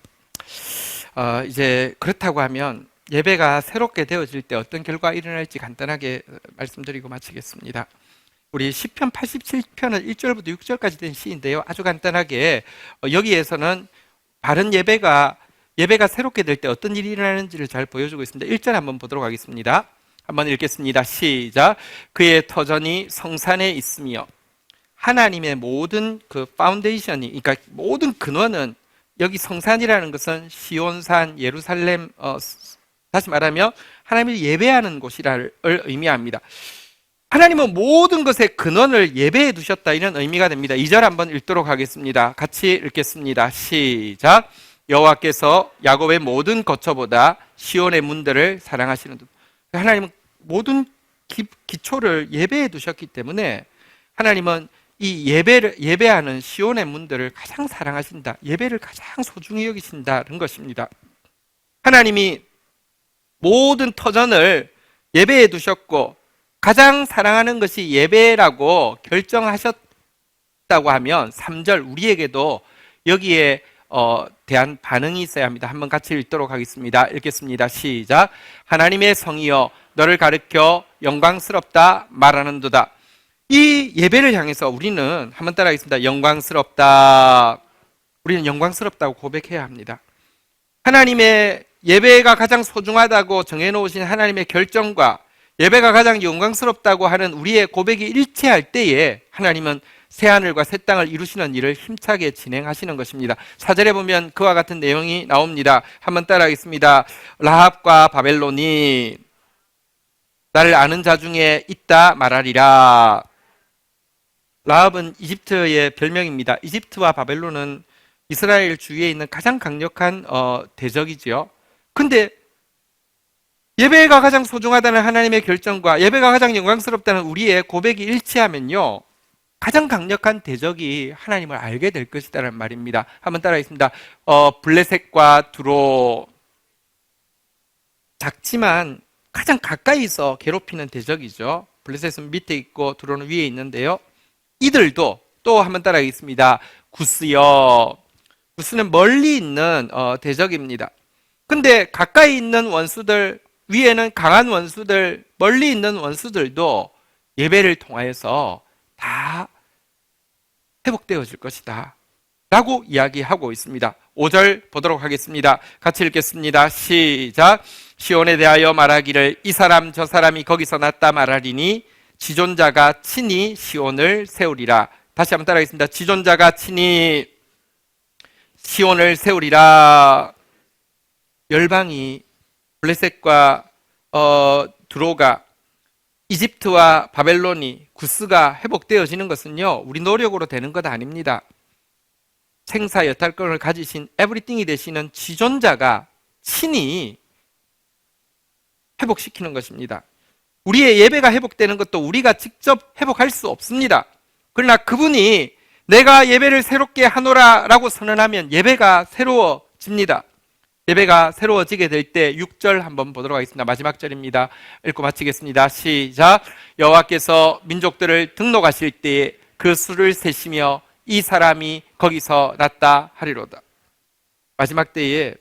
이제 그렇다고 하면 예배가 새롭게 되어질 때 어떤 결과가 일어날지 간단하게 말씀드리고 마치겠습니다. 우리 시편 87편은 1절부터 6절까지 된 시인데요. 아주 간단하게 여기에서는 바른 예배가 새롭게 될 때 어떤 일이 일어나는지를 잘 보여주고 있습니다. 1절 한번 보도록 하겠습니다. 한번 읽겠습니다. 시작. 그의 터전이 성산에 있으며 하나님의 모든 그 파운데이션이, 그러니까 모든 근원은, 여기 성산이라는 것은 시온산, 예루살렘, 다시 말하면 하나님을 예배하는 곳이라를 의미합니다. 하나님은 모든 것의 근원을 예배해 두셨다, 이런 의미가 됩니다. 2절 한번 읽도록 하겠습니다. 같이 읽겠습니다. 시작. 여호와께서 야곱의 모든 거처보다 시온의 문들을 사랑하시는 듯. 하나님은 모든 기초를 예배해 두셨기 때문에 하나님은 이 예배하는 시온의 문들을 가장 사랑하신다, 예배를 가장 소중히 여기신다는 것입니다. 하나님이 모든 터전을 예배해 두셨고 가장 사랑하는 것이 예배라고 결정하셨다고 하면 3절 우리에게도 여기에 대한 반응이 있어야 합니다. 한번 같이 읽도록 하겠습니다. 읽겠습니다. 시작. 하나님의 성이여 너를 가르켜 영광스럽다 말하는도다. 이 예배를 향해서 우리는 한번 따라하겠습니다. 영광스럽다. 우리는 영광스럽다고 고백해야 합니다. 하나님의 예배가 가장 소중하다고 정해놓으신 하나님의 결정과 예배가 가장 영광스럽다고 하는 우리의 고백이 일치할 때에 하나님은 새하늘과 새 땅을 이루시는 일을 힘차게 진행하시는 것입니다. 4절에 보면 그와 같은 내용이 나옵니다. 한번 따라하겠습니다. 라합과 바벨론이 나를 아는 자 중에 있다 말하리라. 라합은 이집트의 별명입니다. 이집트와 바벨론은 이스라엘 주위에 있는 가장 강력한 대적이지요. 근데 예배가 가장 소중하다는 하나님의 결정과 예배가 가장 영광스럽다는 우리의 고백이 일치하면요, 가장 강력한 대적이 하나님을 알게 될 것이다라는 말입니다. 한번 따라하겠습니다. 블레셋과 두로, 작지만 가장 가까이서 괴롭히는 대적이죠. 블레셋은 밑에 있고 두로는 위에 있는데요, 이들도 또 한번 따라하겠습니다. 구스요. 구스는 멀리 있는 대적입니다. 근데 가까이 있는 원수들, 위에는 강한 원수들, 멀리 있는 원수들도 예배를 통하여서 다 회복되어질 것이다 라고 이야기하고 있습니다. 5절 보도록 하겠습니다. 같이 읽겠습니다. 시작. 시온에 대하여 말하기를 이 사람 저 사람이 거기서 났다 말하리니 지존자가 친히 시온을 세우리라. 다시 한번 따라하겠습니다. 지존자가 친히 시온을 세우리라. 열방이, 블레셋과 두로가, 이집트와 바벨론이, 구스가 회복되어지는 것은요, 우리 노력으로 되는 것 아닙니다. 생사 여탈권을 가지신 에브리띵이 되시는 지존자가 친히 회복시키는 것입니다. 우리의 예배가 회복되는 것도 우리가 직접 회복할 수 없습니다. 그러나 그분이 내가 예배를 새롭게 하노라 라고 선언하면 예배가 새로워집니다. 예배가 새로워지게 될 때 6절 한번 보도록 하겠습니다. 마지막 절입니다. 읽고 마치겠습니다. 시작. 여호와께서 민족들을 등록하실 때에 그 수를 세시며 이 사람이 거기서 났다 하리로다. 마지막 때에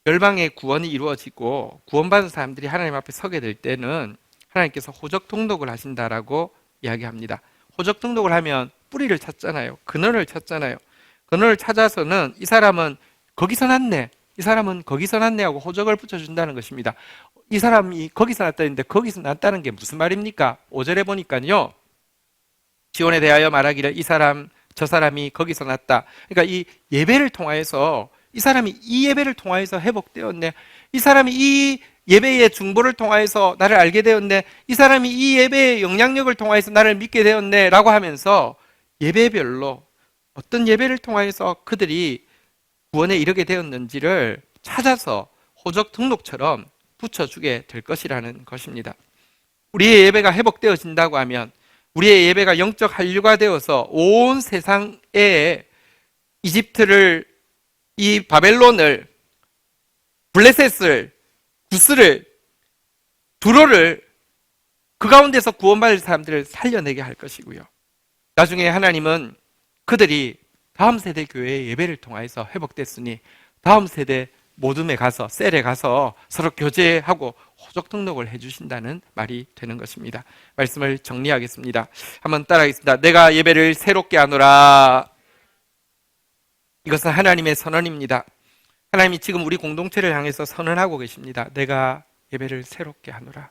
멸망의 구원이 이루어지고 구원받은 사람들이 하나님 앞에 서게 될 때는 하나님께서 호적 등록을 하신다라고 이야기합니다. 호적 등록을 하면 뿌리를 찾잖아요. 근원을 찾잖아요. 근원을 찾아서는 이 사람은 거기서 났네, 이 사람은 거기서 났네 하고 호적을 붙여준다는 것입니다. 이 사람이 거기서 났다는데 거기서 났다는 게 무슨 말입니까? 5절에 보니까요, 지원에 대하여 말하기를 이 사람 저 사람이 거기서 났다. 그러니까 이 예배를 통하여서 이 사람이 이 예배를 통하여서 회복되었네, 이 사람이 이 예배의 중보를 통하여서 나를 알게 되었네, 이 사람이 이 예배의 영향력을 통하여서 나를 믿게 되었네 라고 하면서 예배별로 어떤 예배를 통하여서 그들이 구원에 이르게 되었는지를 찾아서 호적 등록처럼 붙여주게 될 것이라는 것입니다. 우리의 예배가 회복되어진다고 하면, 우리의 예배가 영적 한류가 되어서 온 세상에 이집트를, 이 바벨론을, 블레셋을, 구스를, 두로를, 그 가운데서 구원받을 사람들을 살려내게 할 것이고요. 나중에 하나님은 그들이 다음 세대 교회의 예배를 통해서 회복됐으니 다음 세대 모둠에 가서, 셀에 가서 서로 교제하고 호적 등록을 해주신다는 말이 되는 것입니다. 말씀을 정리하겠습니다. 한번 따라하겠습니다. 내가 예배를 새롭게 하노라. 이것은 하나님의 선언입니다. 하나님이 지금 우리 공동체를 향해서 선언하고 계십니다. 내가 예배를 새롭게 하노라.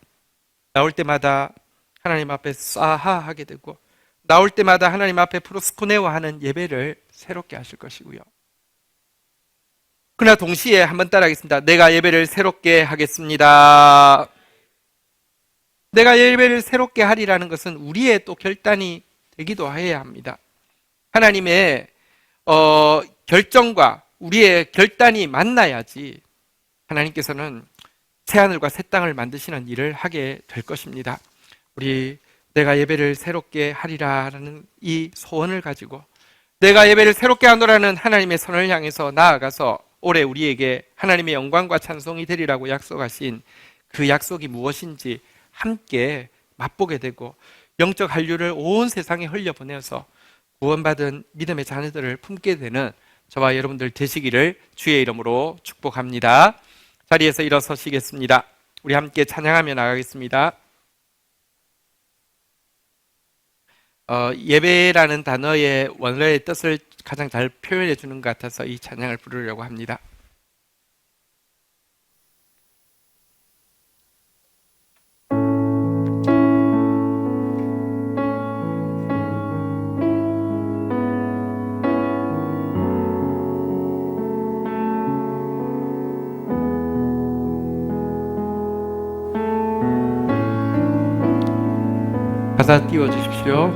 나올 때마다 하나님 앞에 싸하하게 되고, 나올 때마다 하나님 앞에 프로스코네오 하는 예배를 새롭게 하실 것이고요. 그러나 동시에 한번 따라하겠습니다. 내가 예배를 새롭게 하겠습니다. 내가 예배를 새롭게 하리라는 것은 우리의 또 결단이 되기도 해야 합니다. 하나님의 결정과 우리의 결단이 만나야지 하나님께서는 새하늘과 새 땅을 만드시는 일을 하게 될 것입니다. 우리 내가 예배를 새롭게 하리라는 이 소원을 가지고, 내가 예배를 새롭게 하노라는 하나님의 선을 향해서 나아가서 올해 우리에게 하나님의 영광과 찬송이 되리라고 약속하신 그 약속이 무엇인지 함께 맛보게 되고, 영적 한류를 온 세상에 흘려보내서 구원받은 믿음의 자녀들을 품게 되는 저와 여러분들 되시기를 주의 이름으로 축복합니다. 자리에서 일어서시겠습니다. 우리 함께 찬양하며 나가겠습니다. 예배라는 단어의 원래의 뜻을 가장 잘 표현해 주는 것 같아서 이 찬양을 부르려고 합니다. 가사 띄워주십시오.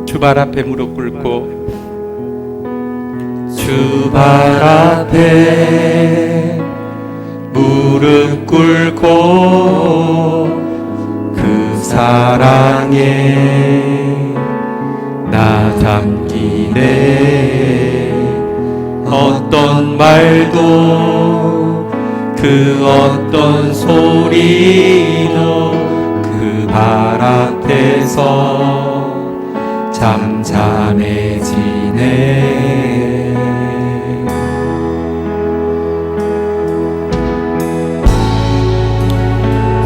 주발 앞에 무릎 꿇고, 주발 앞에 무릎 꿇고 그 사랑에 나 담기네. 어떤 말도 그 어떤 소리도 그 발 앞에서 잠잠해지네.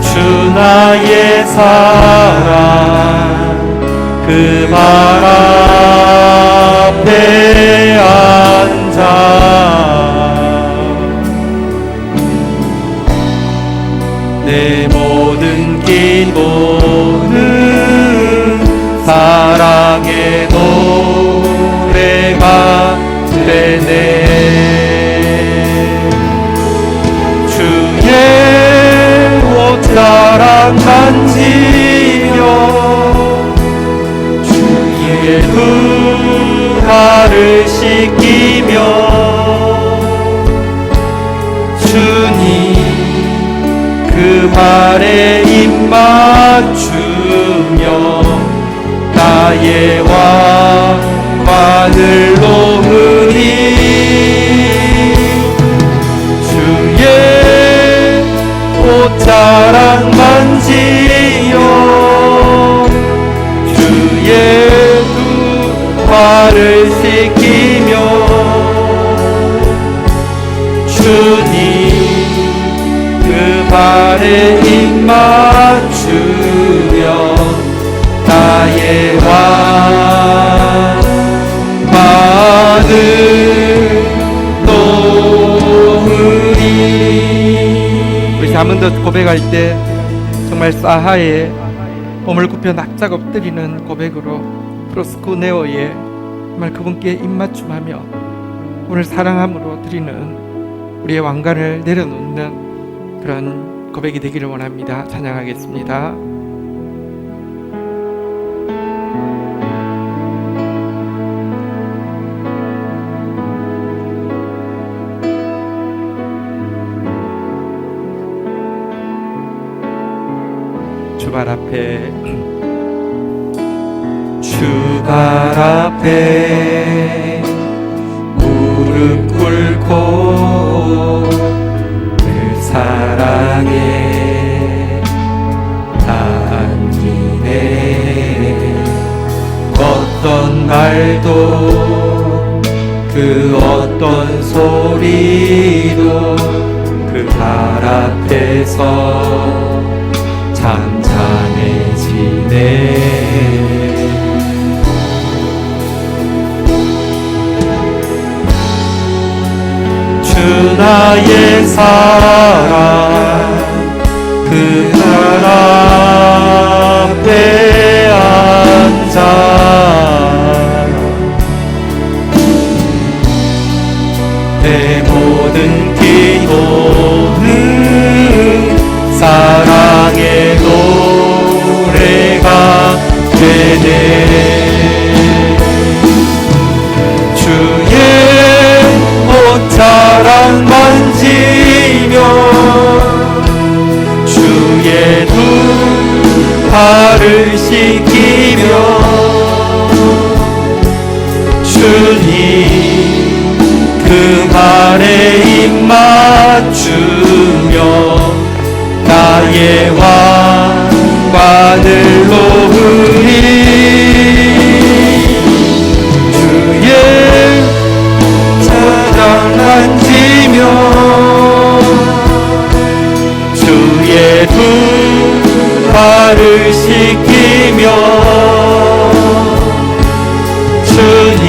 주 나의 사랑 그 발 앞에 내 모든 기도는 사랑의 노래가 되네. 주의 옷자락 만지며 주의 두 발을 씻기며 주님 그 발에 입 맞추며 나의 왕관을 놓으니 주의 옷자락 만지며 만지요 주의 두 발을 씻기며 주님 그 발에 입 맞추며 나의 왕관을 놓으리. 우리 한 번 더 고백할 때 정말 사하에 몸을 굽혀 납작 엎드리는 고백으로 프로스쿠네오에 정말 그분께 입맞춤하며 오늘 사랑함으로 드리는 우리의 왕관을 내려놓는 그런 고백이 되기를 원합니다. 찬양하겠습니다. 주발 앞에 주발 앞에 무릎 꿇고 늘 사랑에 담기네 어떤 말도 그 어떤 소리도 그 발 앞에서 잠잠해지네 주 나의 사랑 그 발 앞에 앉아 내 모든 기도는 사랑의 노래가 되네 주의 옷자락 만지며 주의 두 발을 씻기며 주님 그 발에 입 맞추며 나의 왕관을 놓으리 주의 자랑 만지며 주의 두 발을 씻기며 주님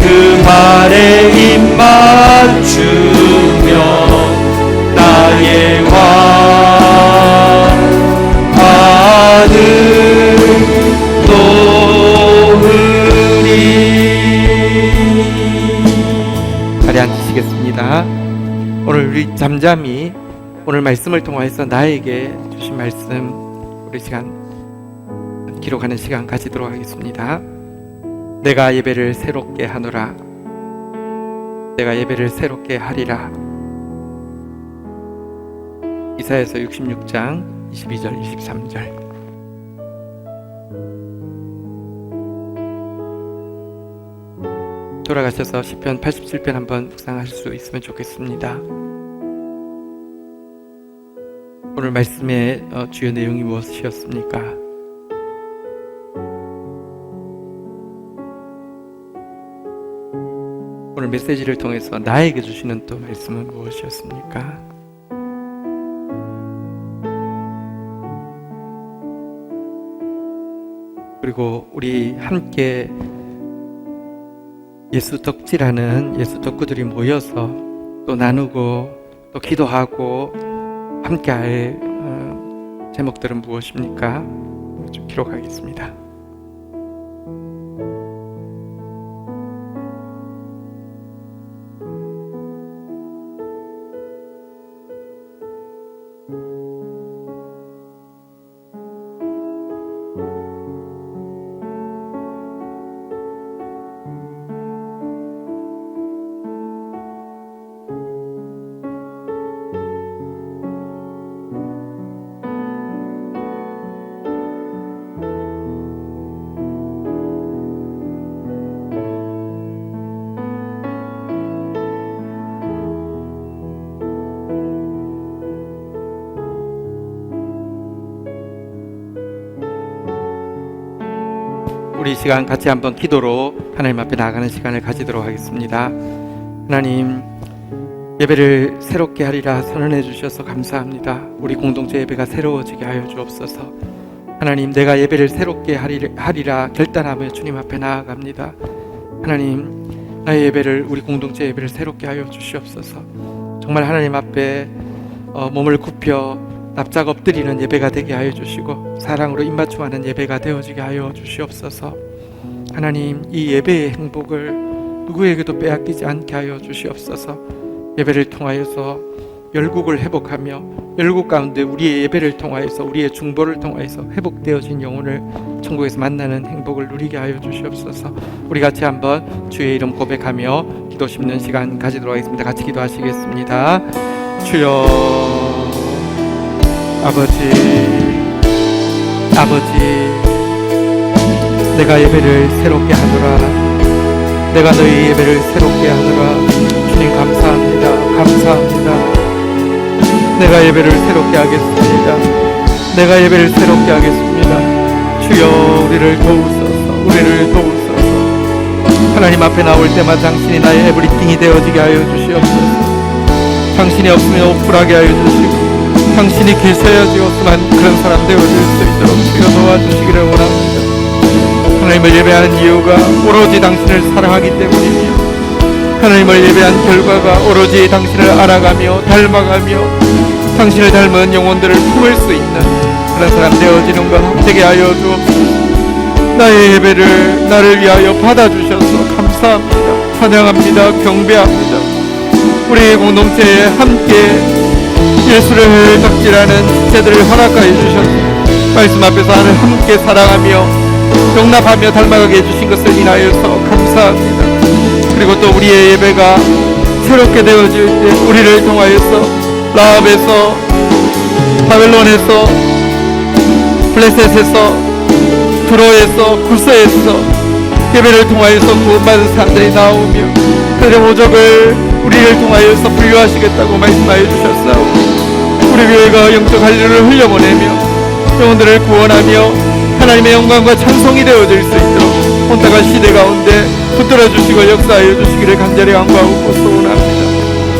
그 발에 입 맞추며 나의 왕관을 놓으리. 자리에 앉으시겠습니다. 오늘 우리 잠잠히 오늘 말씀을 통해서 나에게 주신 말씀 우리 시간 기록하는 시간 가지도록 하겠습니다. 내가 예배를 새롭게 하노라 내가 예배를 새롭게 하리라. 이사야서 66장 22절 23절. 돌아가셔서 시편 87편 한번 묵상하실 수 있으면 좋겠습니다. 오늘 말씀의 주요 내용이 무엇이었습니까? 오늘 메시지를 통해서 나에게 주시는 또 말씀은 무엇이었습니까? 그리고 우리 함께 예수 덕질하는 예수 덕후들이 모여서 또 나누고 또 기도하고 함께 할 제목들은 무엇입니까? 좀 기록하겠습니다. 우리 시간 같이 한번 기도로 하나님 앞에 나아가는 시간을 가지도록 하겠습니다. 하나님, 예배를 새롭게 하리라 선언해 주셔서 감사합니다. 우리 공동체 예배가 새로워지게 하여 주옵소서. 하나님, 내가 예배를 새롭게 하리라 결단하며 주님 앞에 나아갑니다. 하나님, 나의 예배를, 우리 공동체 예배를 새롭게 하여 주시옵소서. 정말 하나님 앞에 몸을 굽혀 납작 엎드리는 예배가 되게 하여 주시고 사랑으로 입맞춤하는 예배가 되어지게 하여 주시옵소서. 하나님, 이 예배의 행복을 누구에게도 빼앗기지 않게 하여 주시옵소서. 예배를 통하여서 열국을 회복하며 열국 가운데 우리의 예배를 통하여서 우리의 중보를 통하여서 회복되어진 영혼을 천국에서 만나는 행복을 누리게 하여 주시옵소서. 우리 같이 한번 주의 이름 고백하며 기도 심는 시간 가지도록 하겠습니다. 같이 기도하시겠습니다. 주여, 아버지, 내가 예배를 새롭게 하노라. 내가 너희 예배를 새롭게 하노라. 주님 감사합니다. 내가 예배를 새롭게 하겠습니다. 내가 예배를 새롭게 하겠습니다. 주여, 우리를 도우소서. 하나님 앞에 나올 때마다 당신이 나의 에브리띵이 되어지게 하여 주시옵소서. 당신이 없으면 오프라게 하여 주시고 당신이 계셔야지 없으면 그런 사람 되어질 수 있도록 주여 도와주시기를 원합니다. 하나님을 예배하는 이유가 오로지 당신을 사랑하기 때문이며 하나님을 예배한 결과가 오로지 당신을 알아가며 닮아가며 당신을 닮은 영혼들을 품을 수 있는 그런 사람 되어지는 것 되게 하여 주옵소서. 나의 예배를 나를 위하여 받아주셔서 감사합니다. 찬양합니다. 경배합니다. 우리 공동체에 함께 예수를 덕질하는 지체들을 허락하여 주셔서 말씀 앞에서 하나님을 함께 사랑하며 용납하며 닮아가게 해주신 것을 인하여서 감사합니다. 그리고 또 우리의 예배가 새롭게 되어질 때 우리를 통하여서 라합에서, 바벨론에서, 블레셋에서, 드로에서, 구스에서 예배를 통하여서 구원받은 사람들이 나오며 그들의 오적을 우리를 통하여서 분류하시겠다고 말씀하여 주셨사오니 우리 교회가 영적 할례를 흘려보내며 영혼들을 구원하며 하나님의 영광과 찬송이 되어질 수 있도록 온당한 시대 가운데 붙들어 주시고 역사하여 주시기를 간절히 간구하고 소원합니다.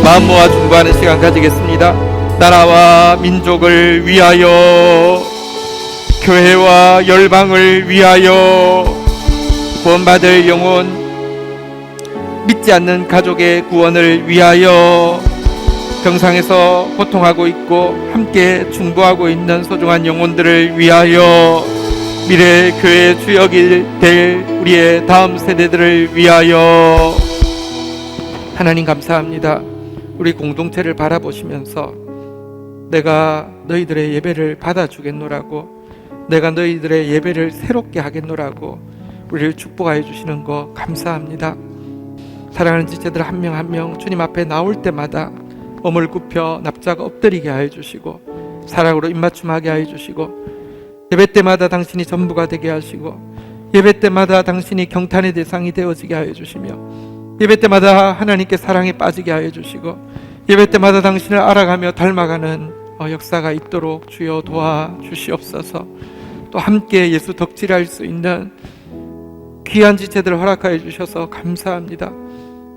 마음 모아 중보하는 시간 가지겠습니다. 나라와 민족을 위하여, 교회와 열방을 위하여, 구원받을 영혼, 믿지 않는 가족의 구원을 위하여, 병상에서 고통하고 있고 함께 중보하고 있는 소중한 영혼들을 위하여, 미래 교회 주역이 될 우리의 다음 세대들을 위하여. 하나님 감사합니다. 우리 공동체를 바라보시면서 내가 너희들의 예배를 받아주겠노라고, 내가 너희들의 예배를 새롭게 하겠노라고 우리를 축복하여 주시는 거 감사합니다. 사랑하는 지체들 한 명 한 명 주님 앞에 나올 때마다 몸을 굽혀 납작 엎드리게 하여 주시고 사랑으로 입맞춤하게 하여 주시고 예배 때마다 당신이 전부가 되게 하시고 예배 때마다 당신이 경탄의 대상이 되어지게 하여 주시며 예배 때마다 하나님께 사랑에 빠지게 하여 주시고 예배 때마다 당신을 알아가며 닮아가는 역사가 있도록 주여 도와주시옵소서. 또 함께 예수 덕질할 수 있는 귀한 지체들을 허락하여 주셔서 감사합니다.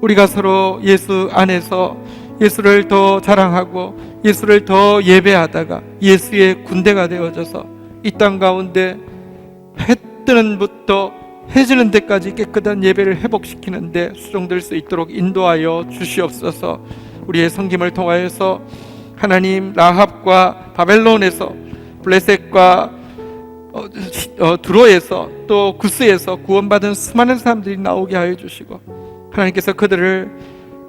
우리가 서로 예수 안에서 예수를 더 자랑하고 예수를 더 예배하다가 예수의 군대가 되어져서 이 땅 가운데 해 뜨는부터 해 지는 데까지 깨끗한 예배를 회복시키는데 수종될 수 있도록 인도하여 주시옵소서. 우리의 섬김을 통하여서 하나님, 라합과 바벨론에서, 블레셋과 드로에서, 또 구스에서 구원받은 수많은 사람들이 나오게 하여 주시고 하나님께서 그들을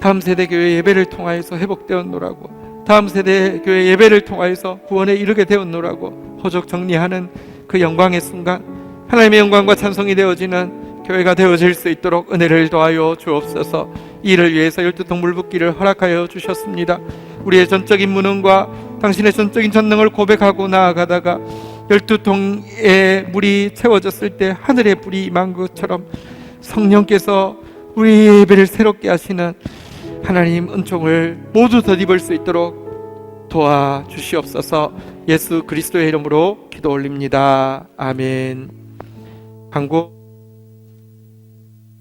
다음 세대 교회 예배를 통하여서 회복되었노라고, 다음 세대 교회 예배를 통하여서 구원에 이르게 되었노라고 호적 정리하는 그 영광의 순간 하나님의 영광과 찬송이 되어지는 교회가 되어질 수 있도록 은혜를 더하여 주옵소서. 이를 위해서 12통 물붓기를 허락하여 주셨습니다. 우리의 전적인 무능과 당신의 전적인 전능을 고백하고 나아가다가 12통의 물이 채워졌을 때 하늘의 불이 임한 것처럼 성령께서 우리의 예배를 새롭게 하시는 하나님 은총을 모두 덧입을 수 있도록 도와주시옵소서. 예수 그리스도의 이름으로 기도 올립니다. 아멘. 광고.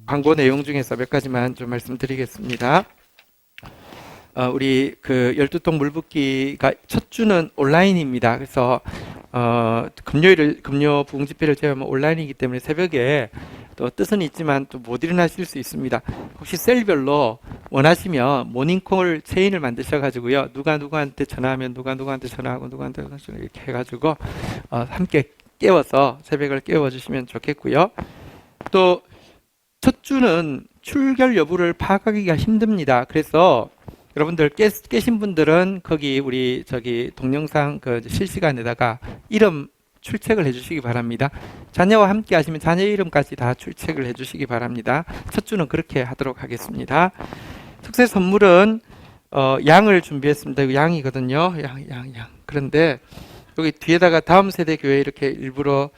광고 내용 중에서 몇 가지만 좀 말씀드리겠습니다. 우리 그 12통 물붓기가 첫 주는 온라인입니다. 그래서 금요 부흥집회를 제외하면 온라인이기 때문에 새벽에 또 뜻은 있지만 또 못 일어나실 수 있습니다. 혹시 셀별로 원하시면 모닝콜 체인을 만드셔가지고요. 누가 누구한테 전화하면 누가 누구한테 전화하고 누구한테 전화하고 이렇게 해가지고 함께 깨워서 새벽을 깨워주시면 좋겠고요. 또 첫 주는 출결 여부를 파악하기가 힘듭니다. 그래서 여러분들 깨신 분들은 거기 우리 저기 동영상 그 실시간에다가 이름 출첵을 해주시기 바랍니다. 자녀와 함께 하시면 자녀 이름까지 다 출첵을 해주시기 바랍니다. 첫 주는 그렇게 하도록 하겠습니다. 특세 선물은 양을 준비했습니다. 이거 양이거든요. 양. 그런데 여기 뒤에다가 다음 세대 교회 이렇게 일부러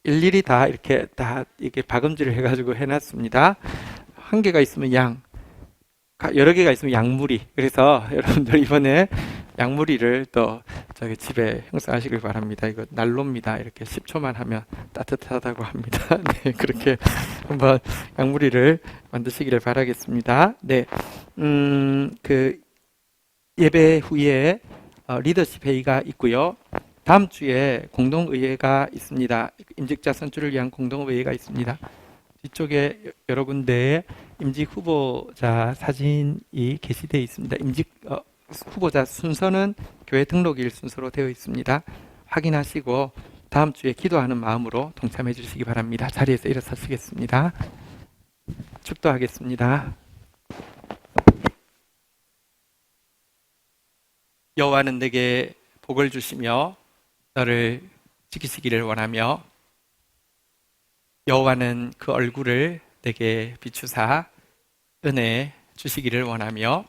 일일이 다 이렇게 박음질을 해가지고 해놨습니다. 한 개가 있으면 양, 여러 개가 있으면 양무리. 그래서 여러분들 이번에 양무리를 또 저기 집에 형성하시길 바랍니다. 이거 난로입니다. 이렇게 10초만 하면 따뜻하다고 합니다. 네, 그렇게 한번 양무리를 만드시기를 바라겠습니다. 네, 그 예배 후에 리더십 회의가 있고요. 다음 주에 공동의회가 있습니다. 임직자 선출을 위한 공동의회가 있습니다. 뒤쪽에 여러 군데에 임직 후보자 사진이 게시되어 있습니다. 임직 후보자 순서는 교회 등록일 순서로 되어 있습니다. 확인하시고 다음 주에 기도하는 마음으로 동참해 주시기 바랍니다. 자리에서 일어서시겠습니다. 축도하겠습니다. 여호와는 내게 복을 주시며 너를 지키시기를 원하며 여호와는 그 얼굴을 내게 비추사 은혜 주시기를 원하며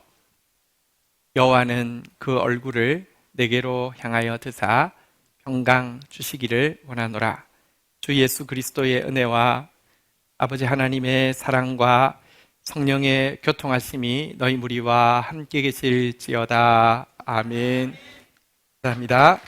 여호와는 그 얼굴을 내게로 향하여 드사 평강 주시기를 원하노라. 주 예수 그리스도의 은혜와 아버지 하나님의 사랑과 성령의 교통하심이 너희 무리와 함께 계실지어다. 아멘. 감사합니다.